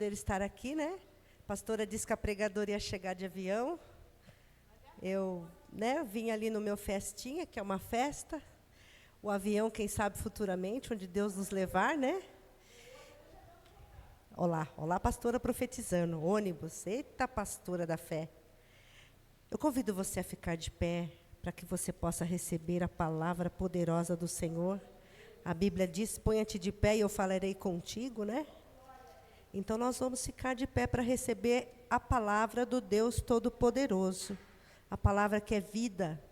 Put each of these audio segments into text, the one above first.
Poder estar aqui, né? A pastora disse que a pregadora ia chegar de avião. Eu, vim ali no meu festinha, que é uma festa. O avião, quem sabe futuramente, onde Deus nos levar, né? Olá, pastora profetizando, ônibus. Eita, pastora da fé. Eu convido você a ficar de pé, para que você possa receber a palavra poderosa do Senhor. A Bíblia diz, põe-te de pé e eu falarei contigo, né? Então, nós vamos ficar de pé para receber a palavra do Deus Todo-Poderoso. A palavra que é vida.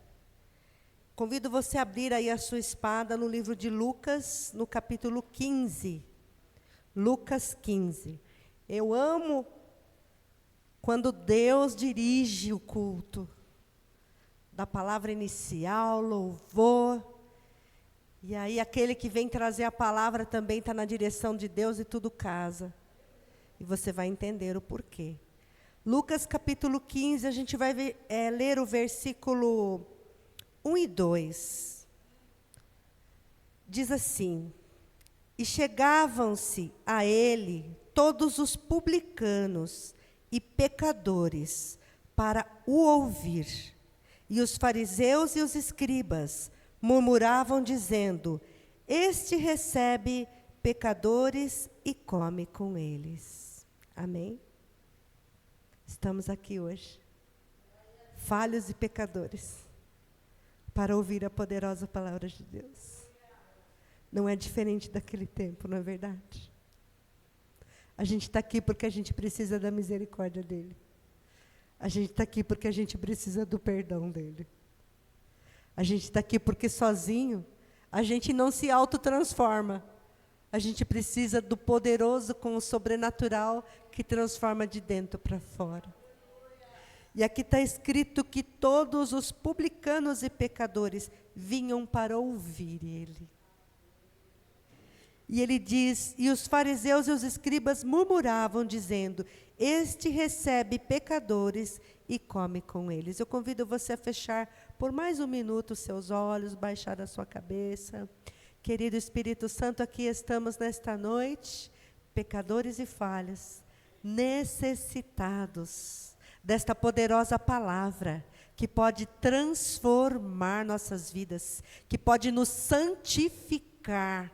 Convido você a abrir aí a sua espada no livro de Lucas, no capítulo 15. Lucas 15. Eu amo quando Deus dirige o culto. Da palavra inicial, louvor. E aí aquele que vem trazer a palavra também está na direção de Deus e tudo casa. E você vai entender o porquê. Lucas capítulo 15, a gente vai ler o versículo 1 e 2. Diz assim: E chegavam-se a ele todos os publicanos e pecadores para o ouvir. E os fariseus e os escribas murmuravam, dizendo: Este recebe pecadores e come com eles. Amém? Estamos aqui hoje, falhos e pecadores, para ouvir a poderosa palavra de Deus. Não é diferente daquele tempo, não é verdade? A gente está aqui porque a gente precisa da misericórdia dEle. A gente está aqui porque a gente precisa do perdão dEle. A gente está aqui porque sozinho a gente não se autotransforma. A gente precisa do poderoso com o sobrenatural que transforma de dentro para fora. E aqui está escrito que todos os publicanos e pecadores vinham para ouvir ele. E ele diz, e os fariseus e os escribas murmuravam, dizendo: Este recebe pecadores e come com eles. Eu convido você a fechar por mais um minuto os seus olhos, baixar a sua cabeça. Querido Espírito Santo, aqui estamos nesta noite, pecadores e falhas, necessitados desta poderosa palavra, que pode transformar nossas vidas, que pode nos santificar,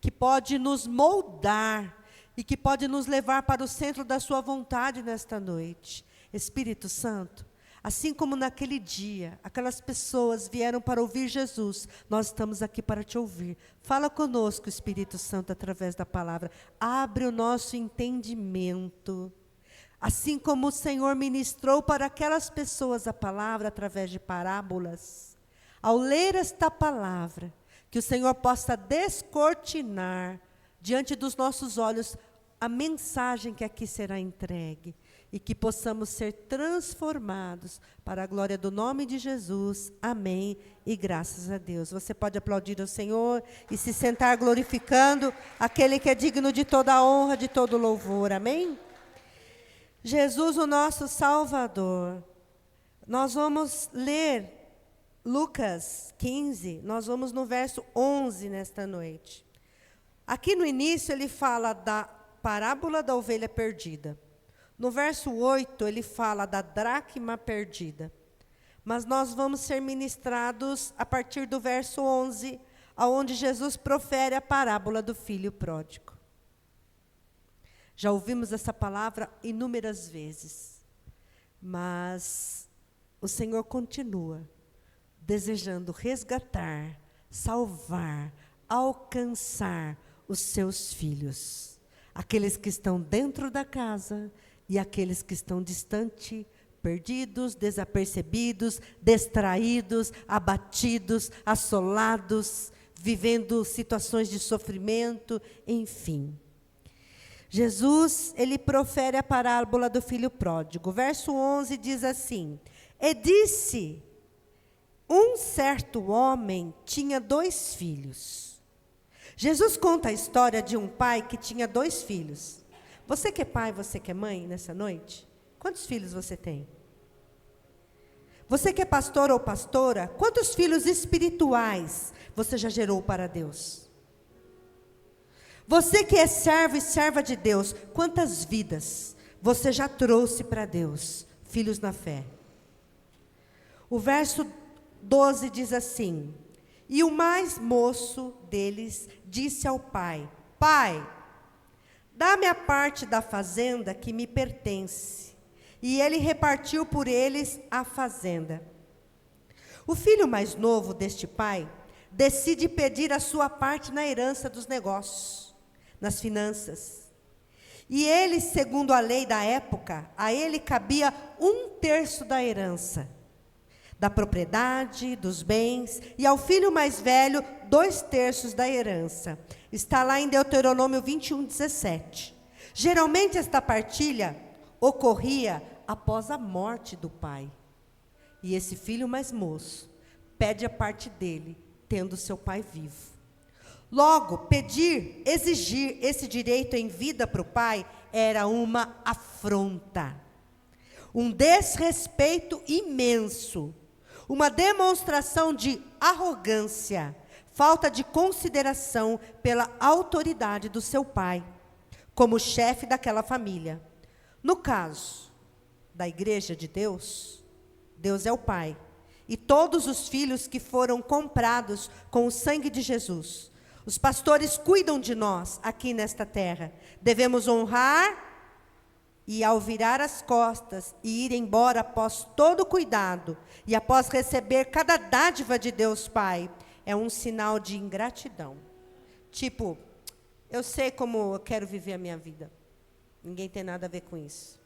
que pode nos moldar e que pode nos levar para o centro da sua vontade nesta noite. Espírito Santo, assim como naquele dia, aquelas pessoas vieram para ouvir Jesus, nós estamos aqui para te ouvir. Fala conosco, Espírito Santo, através da palavra. Abre o nosso entendimento. Assim como o Senhor ministrou para aquelas pessoas a palavra através de parábolas, ao ler esta palavra, que o Senhor possa descortinar diante dos nossos olhos a mensagem que aqui será entregue. E que possamos ser transformados para a glória do nome de Jesus. Amém. E graças a Deus. Você pode aplaudir ao Senhor e se sentar glorificando aquele que é digno de toda a honra, de todo louvor. Amém? Jesus, o nosso Salvador. Nós vamos ler Lucas 15. Nós vamos no verso 11 nesta noite. Aqui no início ele fala da parábola da ovelha perdida. No verso 8, ele fala da dracma perdida. Mas nós vamos ser ministrados a partir do verso 11, aonde Jesus profere a parábola do filho pródigo. Já ouvimos essa palavra inúmeras vezes. Mas o Senhor continua desejando resgatar, salvar, alcançar os seus filhos. Aqueles que estão dentro da casa e aqueles que estão distante, perdidos, desapercebidos, distraídos, abatidos, assolados, vivendo situações de sofrimento, enfim. Jesus, ele profere a parábola do filho pródigo. Verso 11 diz assim: E disse, um certo homem tinha 2 filhos. Jesus conta a história de um pai que tinha 2 filhos. Você que é pai, você que é mãe nessa noite? Quantos filhos você tem? Você que é pastor ou pastora, quantos filhos espirituais você já gerou para Deus? Você que é servo e serva de Deus, quantas vidas você já trouxe para Deus, filhos na fé? O verso 12 diz assim: e o mais moço deles disse ao pai: Pai, dá-me a parte da fazenda que me pertence. E ele repartiu por eles a fazenda. O filho mais novo deste pai decide pedir a sua parte na herança dos negócios, nas finanças. E ele, segundo a lei da época, a ele cabia 1/3 da herança, da propriedade, dos bens, e ao filho mais velho, 2/3 da herança. Está lá em Deuteronômio 21:17. Geralmente esta partilha ocorria após a morte do pai. E esse filho mais moço pede a parte dele, tendo seu pai vivo. Logo, pedir, exigir esse direito em vida para o pai era uma afronta, um desrespeito imenso, uma demonstração de arrogância, falta de consideração pela autoridade do seu pai, como chefe daquela família. No caso da igreja de Deus, Deus é o pai, e todos os filhos que foram comprados com o sangue de Jesus. Os pastores cuidam de nós aqui nesta terra. Devemos honrar e, ao virar as costas e ir embora após todo o cuidado e após receber cada dádiva de Deus Pai, é um sinal de ingratidão. Tipo, eu sei como eu quero viver a minha vida. Ninguém tem nada a ver com isso.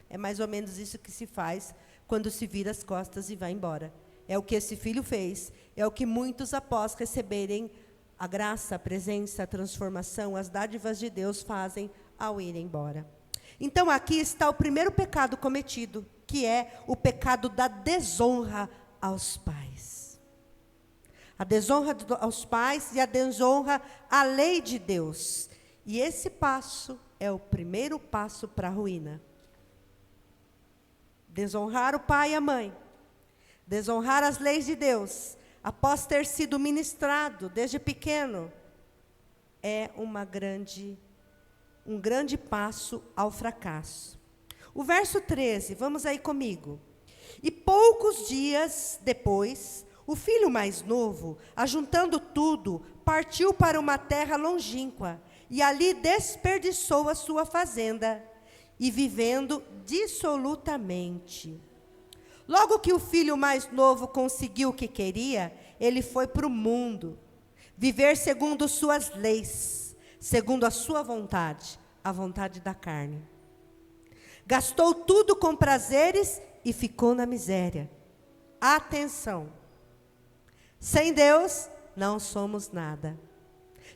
É mais ou menos isso que se faz quando se vira as costas e vai embora. É o que esse filho fez. É o que muitos, após receberem a graça, a presença, a transformação, as dádivas de Deus fazem ao ir embora. Então aqui está o primeiro pecado cometido, que é o pecado da desonra aos pais. A desonra aos pais e a desonra à lei de Deus. E esse passo é o primeiro passo para a ruína. Desonrar o pai e a mãe. Desonrar as leis de Deus, após ter sido ministrado desde pequeno, é um grande passo ao fracasso. O verso 13, vamos aí comigo. E poucos dias depois, o filho mais novo, ajuntando tudo, partiu para uma terra longínqua, e ali desperdiçou a sua fazenda, e vivendo dissolutamente. Logo que o filho mais novo conseguiu o que queria, ele foi para o mundo, viver segundo suas leis, segundo a sua vontade, a vontade da carne. Gastou tudo com prazeres e ficou na miséria. Atenção! Sem Deus, não somos nada.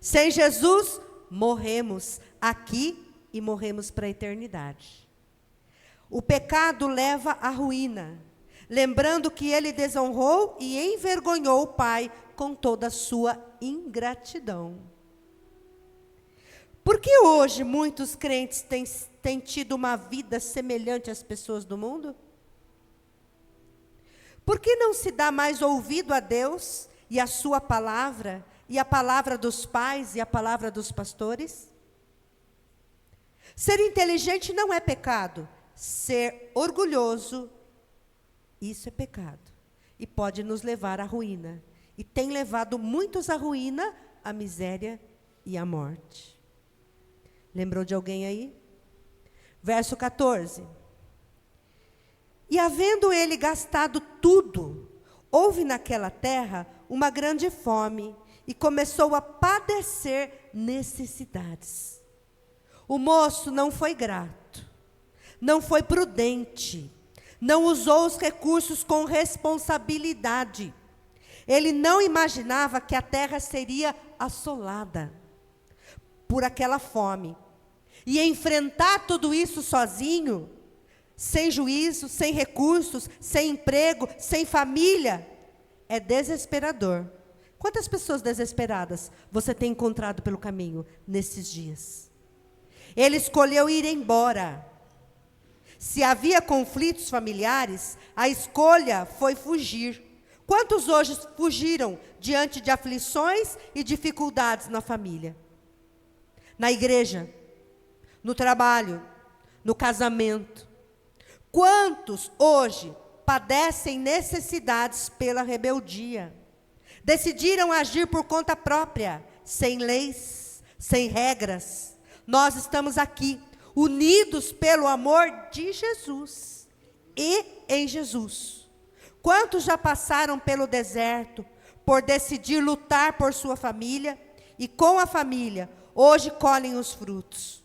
Sem Jesus, morremos aqui e morremos para a eternidade. O pecado leva à ruína, lembrando que ele desonrou e envergonhou o pai com toda a sua ingratidão. Por que hoje muitos crentes têm tido uma vida semelhante às pessoas do mundo? Por que não se dá mais ouvido a Deus e a sua palavra, e a palavra dos pais e a palavra dos pastores? Ser inteligente não é pecado. Ser orgulhoso, isso é pecado. E pode nos levar à ruína. E tem levado muitos à ruína, à miséria e à morte. Lembrou de alguém aí? Verso 14. E havendo ele gastado tudo, houve naquela terra uma grande fome, e começou a padecer necessidades. O moço não foi grato, não foi prudente, não usou os recursos com responsabilidade. Ele não imaginava que a terra seria assolada por aquela fome. E enfrentar tudo isso sozinho, sem juízo, sem recursos, sem emprego, sem família, é desesperador. Quantas pessoas desesperadas você tem encontrado pelo caminho nesses dias? Ele escolheu ir embora. Se havia conflitos familiares, a escolha foi fugir. Quantos hoje fugiram diante de aflições e dificuldades na família? na igreja, no trabalho, no casamento. Quantos hoje padecem necessidades pela rebeldia? Decidiram agir por conta própria, sem leis, sem regras. Nós estamos aqui, unidos pelo amor de Jesus e em Jesus. Quantos já passaram pelo deserto por decidir lutar por sua família e com a família hoje colhem os frutos?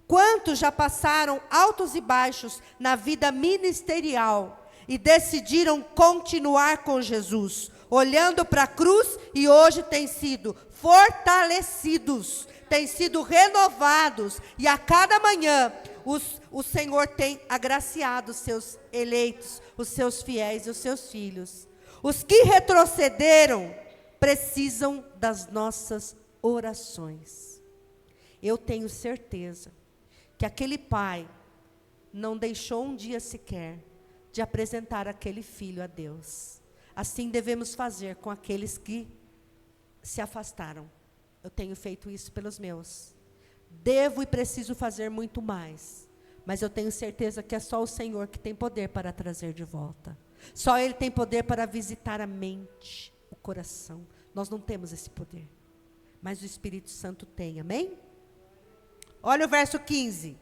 Quantos já passaram altos e baixos na vida ministerial e decidiram continuar com Jesus, olhando para a cruz, e hoje têm sido fortalecidos, têm sido renovados, e a cada manhã o Senhor tem agraciado os seus eleitos, os seus fiéis e os seus filhos. Os que retrocederam precisam das nossas orações. Eu tenho certeza que aquele pai não deixou um dia sequer de apresentar aquele filho a Deus. Assim devemos fazer com aqueles que se afastaram. Eu tenho feito isso pelos meus. Devo e preciso fazer muito mais, mas eu tenho certeza que é só o Senhor que tem poder para trazer de volta. Só Ele tem poder para visitar a mente, o coração. Nós não temos esse poder, mas o Espírito Santo tem, amém? Olha o verso 15.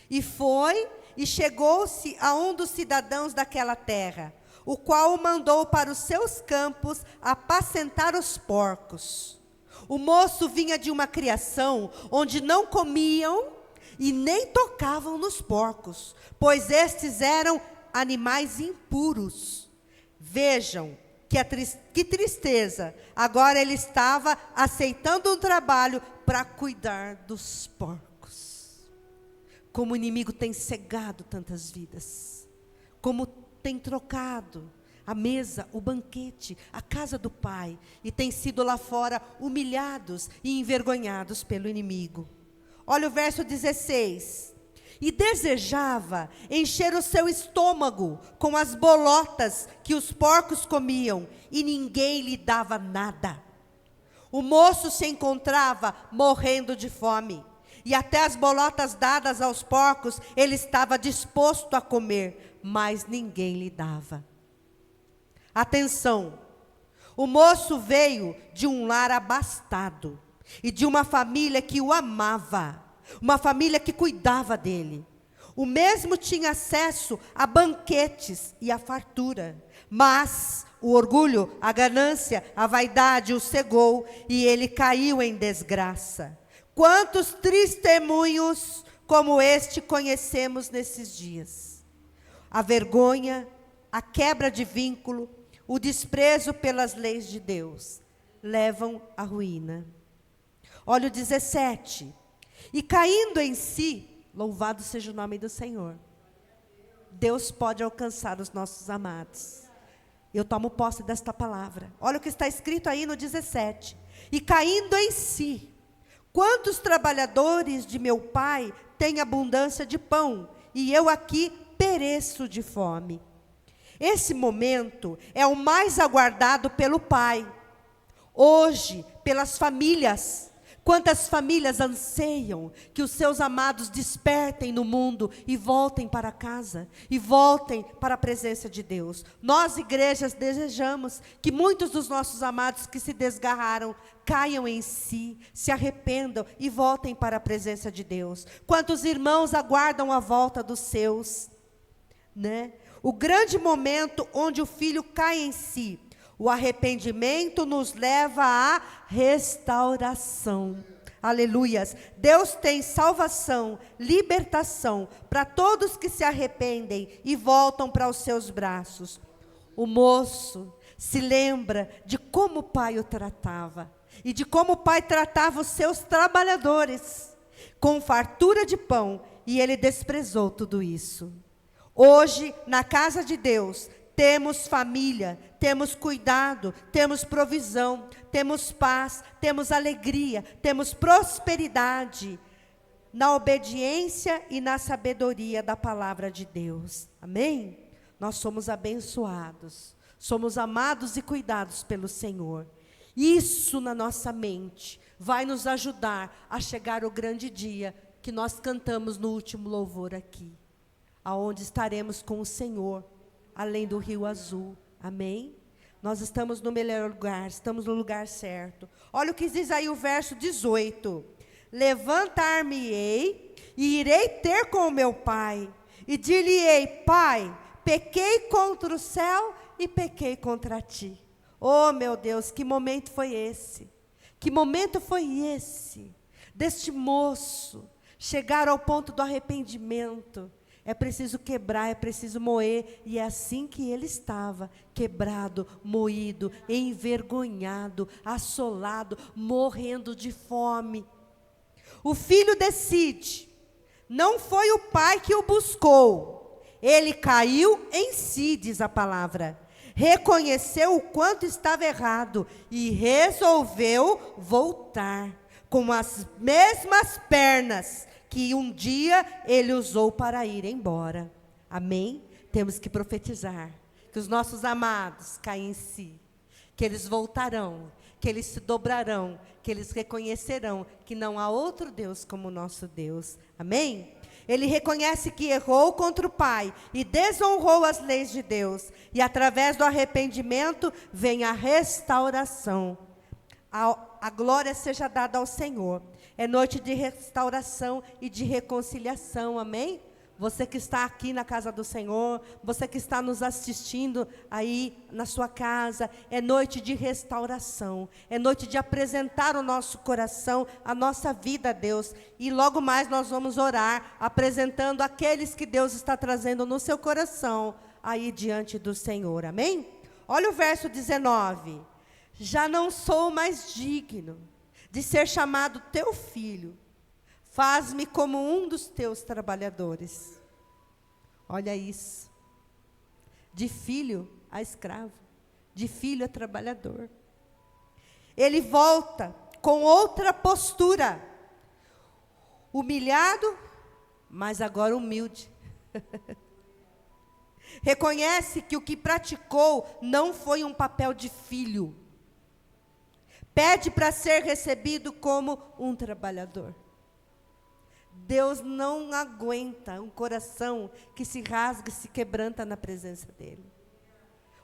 E foi e chegou-se a um dos cidadãos daquela terra, o qual o mandou para os seus campos apacentar os porcos. O moço vinha de uma criação onde não comiam e nem tocavam nos porcos, pois estes eram animais impuros. Vejam que tristeza, agora ele estava aceitando um trabalho para cuidar dos porcos. Como o inimigo tem cegado tantas vidas, como tem trocado a mesa, o banquete, a casa do Pai, e tem sido lá fora humilhados e envergonhados pelo inimigo. Olha o verso 16. E desejava encher o seu estômago com as bolotas que os porcos comiam, e ninguém lhe dava nada. O moço se encontrava morrendo de fome, e até as bolotas dadas aos porcos ele estava disposto a comer, mas ninguém lhe dava. Atenção, o moço veio de um lar abastado e de uma família que o amava, uma família que cuidava dele. O mesmo tinha acesso a banquetes e a fartura, mas o orgulho, a ganância, a vaidade o cegou e ele caiu em desgraça. Quantos testemunhos como este conhecemos nesses dias? A vergonha, a quebra de vínculo, o desprezo pelas leis de Deus levam à ruína. Olha o 17. E caindo em si, louvado seja o nome do Senhor. Deus pode alcançar os nossos amados. Eu tomo posse desta palavra. Olha o que está escrito aí no 17. E caindo em si, quantos trabalhadores de meu pai têm abundância de pão, e eu aqui pereço de fome. Esse momento é o mais aguardado pelo Pai. Hoje, pelas famílias. Quantas famílias anseiam que os seus amados despertem no mundo e voltem para casa, e voltem para a presença de Deus. Nós, igrejas, desejamos que muitos dos nossos amados que se desgarraram, caiam em si, se arrependam e voltem para a presença de Deus. Quantos irmãos aguardam a volta dos seus, né? O grande momento onde o filho cai em si, o arrependimento nos leva à restauração. Aleluias. Deus tem salvação, libertação para todos que se arrependem e voltam para os seus braços. O moço se lembra de como o pai o tratava e de como o pai tratava os seus trabalhadores com fartura de pão, e ele desprezou tudo isso. Hoje, na casa de Deus, temos família, temos cuidado, temos provisão, temos paz, temos alegria, temos prosperidade, na obediência e na sabedoria da palavra de Deus. Amém? Nós somos abençoados, somos amados e cuidados pelo Senhor. Isso na nossa mente vai nos ajudar a chegar ao grande dia que nós cantamos no último louvor aqui, aonde estaremos com o Senhor, além do Rio Azul. Amém? Nós estamos no melhor lugar, estamos no lugar certo. Olha o que diz aí o verso 18. Levantar-me-ei e irei ter com o meu pai, e dir-lhe-ei: Pai, pequei contra o céu e pequei contra ti. Oh, meu Deus, que momento foi esse? Que momento foi esse? Deste moço chegar ao ponto do arrependimento. É preciso quebrar, é preciso moer. E é assim que ele estava, quebrado, moído, envergonhado, assolado, morrendo de fome. O filho decide. Não foi o pai que o buscou. Ele caiu em si, diz a palavra. Reconheceu o quanto estava errado e resolveu voltar com as mesmas pernas que um dia ele usou para ir embora. Amém? Temos que profetizar que os nossos amados caem em si, que eles voltarão, que eles se dobrarão, que eles reconhecerão que não há outro Deus como o nosso Deus. Amém? Ele reconhece que errou contra o Pai e desonrou as leis de Deus. E através do arrependimento vem a restauração. A glória seja dada ao Senhor. É noite de restauração e de reconciliação. Amém? Você que está aqui na casa do Senhor, você que está nos assistindo aí na sua casa, é noite de restauração, é noite de apresentar o nosso coração, a nossa vida a Deus. E logo mais nós vamos orar, apresentando aqueles que Deus está trazendo no seu coração, aí diante do Senhor, amém? Olha o verso 19. Já não sou mais digno de ser chamado teu filho. Faz-me como um dos teus trabalhadores. Olha isso. De filho a escravo. De filho a trabalhador. Ele volta com outra postura. Humilhado, mas agora humilde. Reconhece que o que praticou não foi um papel de filho. Pede para ser recebido como um trabalhador. Deus não aguenta um coração que se rasga e se quebranta na presença dEle.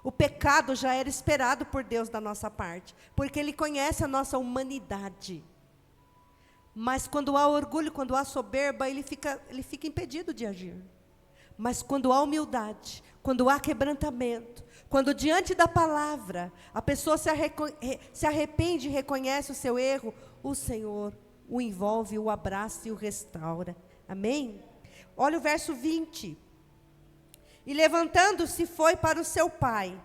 O pecado já era esperado por Deus da nossa parte, porque Ele conhece a nossa humanidade. Mas quando há orgulho, quando há soberba, ele fica impedido de agir. Mas quando há humildade, quando há quebrantamento, quando diante da palavra, a pessoa se arrepende e reconhece o seu erro, o Senhor o envolve, o abraça e o restaura. Amém? Olha o verso 20. E levantando-se foi para o seu pai.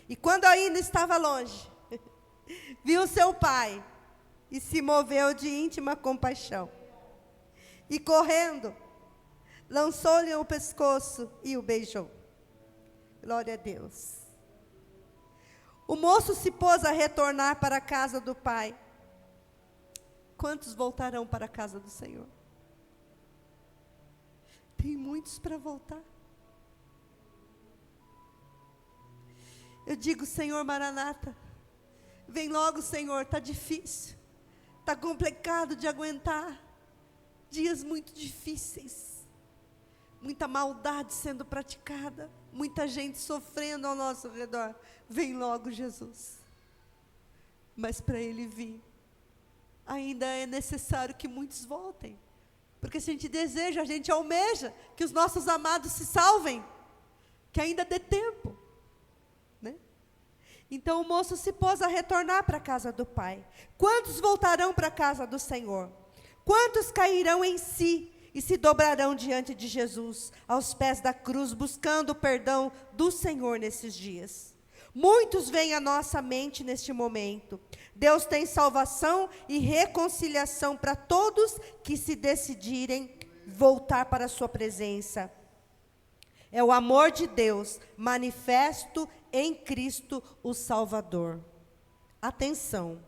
E quando ainda estava longe, viu seu pai e se moveu de íntima compaixão. E correndo, lançou-lhe o pescoço e o beijou. Glória a Deus. O moço se pôs a retornar para a casa do pai. Quantos voltarão para a casa do Senhor? Tem muitos para voltar. Eu digo, Senhor Maranata, vem logo, Senhor, está difícil, está complicado de aguentar, dias muito difíceis, muita maldade sendo praticada, muita gente sofrendo ao nosso redor. Vem logo, Jesus. Mas para Ele vir, ainda é necessário que muitos voltem. Porque se a gente deseja, a gente almeja que os nossos amados se salvem, que ainda dê tempo, né? Então o moço se pôs a retornar para a casa do pai. Quantos voltarão para a casa do Senhor? Quantos cairão em si e se dobrarão diante de Jesus, aos pés da cruz, buscando o perdão do Senhor nesses dias? Muitos vêm à nossa mente neste momento. Deus tem salvação e reconciliação para todos que se decidirem voltar para a sua presença. É o amor de Deus manifesto em Cristo o Salvador. Atenção.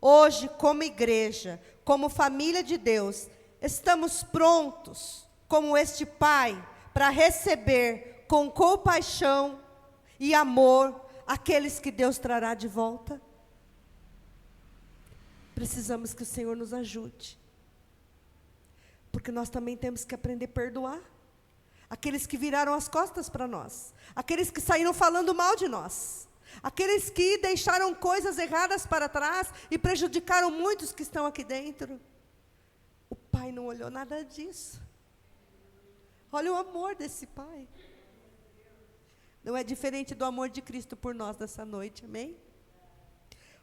Hoje, como igreja, como família de Deus, estamos prontos, como este Pai, para receber com compaixão e amor aqueles que Deus trará de volta? Precisamos que o Senhor nos ajude. Porque nós também temos que aprender a perdoar. Aqueles que viraram as costas para nós. Aqueles que saíram falando mal de nós. Aqueles que deixaram coisas erradas para trás e prejudicaram muitos que estão aqui dentro. O Pai não olhou nada disso. Olha o amor desse Pai. Não é diferente do amor de Cristo por nós nessa noite, amém?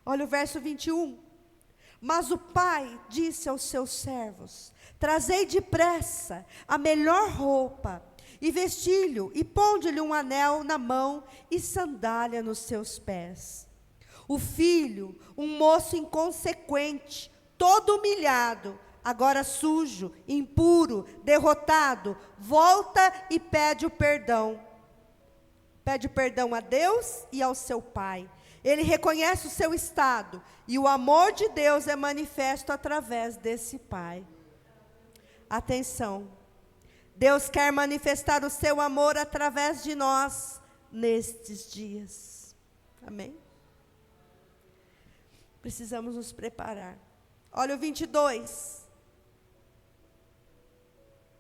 Olha o verso 21. Mas o pai disse aos seus servos: trazei depressa a melhor roupa, e vestilho, e ponde-lhe um anel na mão, e sandália nos seus pés. O filho, um moço inconsequente, todo humilhado, agora sujo, impuro, derrotado, volta e pede o perdão. Pede perdão a Deus e ao seu pai. Ele reconhece o seu estado, e o amor de Deus é manifesto através desse pai. Atenção, Deus quer manifestar o seu amor através de nós, nestes dias. Amém? Precisamos nos preparar. Olha o 22.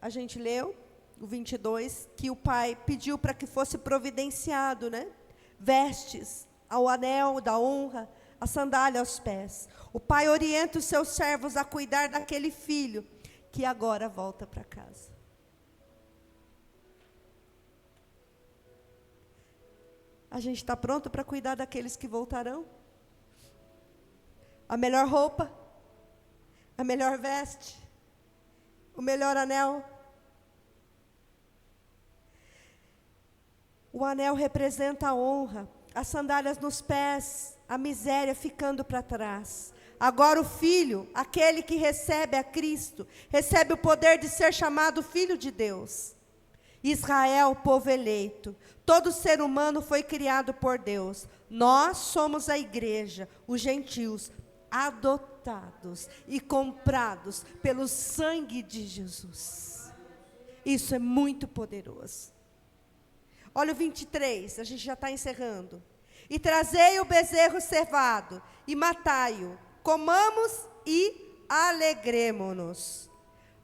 A gente leu o 22, que o pai pediu para que fosse providenciado, né? Vestes, ao anel da honra, a sandália aos pés. O pai orienta os seus servos a cuidar daquele filho, que agora volta para casa. A gente está pronto para cuidar daqueles que voltarão? A melhor roupa, a melhor veste, o melhor anel. O anel representa a honra, as sandálias nos pés, a miséria ficando para trás. Agora o filho, aquele que recebe a Cristo, recebe o poder de ser chamado filho de Deus. Israel, povo eleito, todo ser humano foi criado por Deus. Nós somos a igreja, os gentios, adotados e comprados pelo sangue de Jesus. Isso é muito poderoso. Olha o 23, a gente já está encerrando. E trazei o bezerro cevado, e matai-o, comamos e alegremo-nos.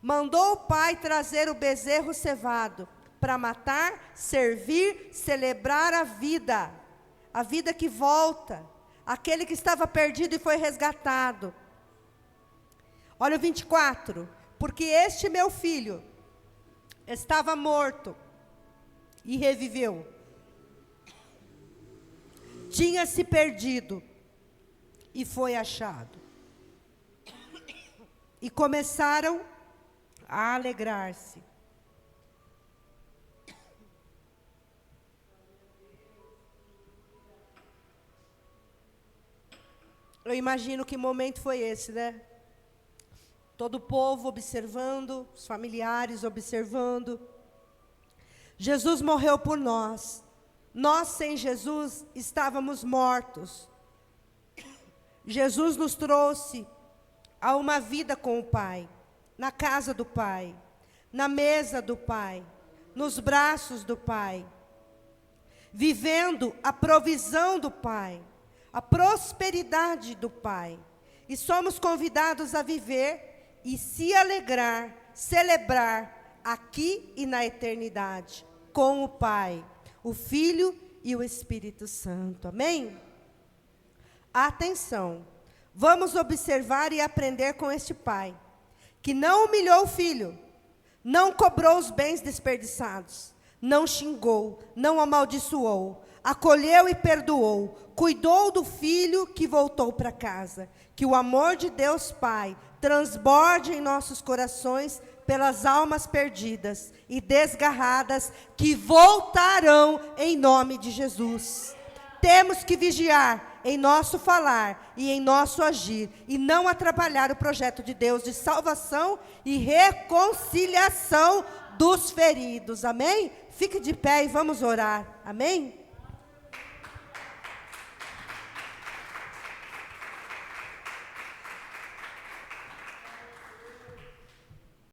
Mandou o pai trazer o bezerro cevado, para matar, servir, celebrar a vida que volta, aquele que estava perdido e foi resgatado. Olha o 24, porque este meu filho estava morto, e reviveu. Tinha se perdido e foi achado. E começaram a alegrar-se. Eu imagino que momento foi esse, né? Todo o povo observando, os familiares observando. Jesus morreu por nós. Nós, sem Jesus, estávamos mortos. Jesus nos trouxe a uma vida com o Pai, na casa do Pai, na mesa do Pai, nos braços do Pai, vivendo a provisão do Pai, a prosperidade do Pai. E somos convidados a viver e se alegrar, celebrar, aqui e na eternidade, com o Pai, o Filho e o Espírito Santo. Amém? Atenção, vamos observar e aprender com este Pai, que não humilhou o Filho, não cobrou os bens desperdiçados, não xingou, não amaldiçoou, acolheu e perdoou, cuidou do Filho que voltou para casa. Que o amor de Deus Pai transborde em nossos corações pelas almas perdidas e desgarradas que voltarão em nome de Jesus. Temos que vigiar em nosso falar e em nosso agir e não atrapalhar o projeto de Deus de salvação e reconciliação dos feridos. Amém? Fique de pé e vamos orar. Amém?